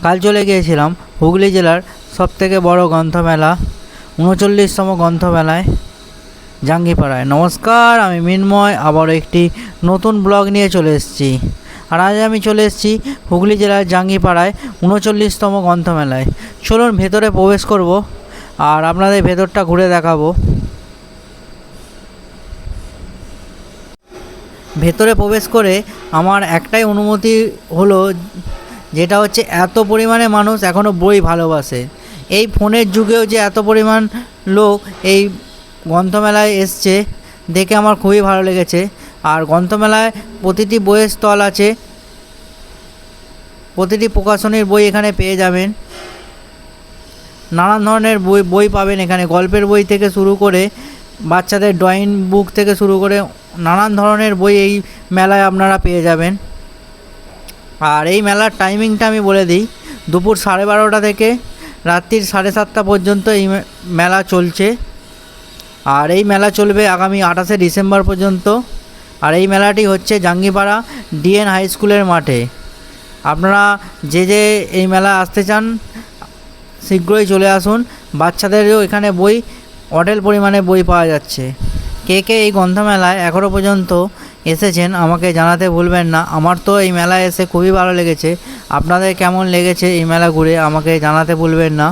কাল চলে গিয়েছিলাম হুগলি জেলার সবথেকে বড় গ্রন্থমেলা ৩৯তম গ্রন্থমেলায় জাঙ্গিপাড়ায়। নমস্কার, আমি মিন্ময় আবারও একটি নতুন ব্লগ নিয়ে চলে এসেছি। আর আজ আমি চলে এসেছি হুগলি জেলার জাঙ্গিপাড়ায় ৩৯তম গ্রন্থমেলায়। চলুন ভেতরে প্রবেশ করব আর আপনাদের ভেতরটা ঘুরে দেখাবো। ভেতরে প্রবেশ করে আমার একটাই অনুমতি হলো, যেটা হচ্ছে এত পরিমাণে মানুষ এখনও বই ভালোবাসে। এই ফোনের যুগেও যে এত পরিমাণ লোক এই গ্রন্থমেলায় এসছে দেখে আমার খুবই ভালো লেগেছে। আর গ্রন্থমেলায় প্রতিটি বইয়ের স্টল আছে, প্রতিটি প্রকাশনীর বই এখানে পেয়ে যাবেন। নানান ধরনের বই পাবেন এখানে, গল্পের বই থেকে শুরু করে বাচ্চাদের ড্রয়িং বুক থেকে শুরু করে নানান ধরনের বই এই মেলায় আপনারা পেয়ে যাবেন। আর এই মেলার টাইমিংটা আমি বলে দিই, দুপুর 12:30 থেকে রাত্রির 7:30 পর্যন্ত এই মেলা চলছে। আর এই মেলা চলবে আগামী 28শে ডিসেম্বর পর্যন্ত। আর এই মেলাটি হচ্ছে জাঙ্গিপাড়া ডিএন হাই স্কুলের মাঠে। আপনারা যে এই মেলা আসতে চান শীঘ্রই চলে আসুন। বাচ্চাদেরও এখানে বই অঢেল পরিমাণে বই পাওয়া যাচ্ছে। কে কে এই গ্রন্থমেলায় এখনও পর্যন্ত এসেছেন আমাকে জানাতে ভুলবেন না। আমার তো এই মেলায় এসে খুবই ভালো লেগেছে। আপনাদের কেমন লেগেছে এই মেলা ঘুরে আমাকে জানাতে ভুলবেন না।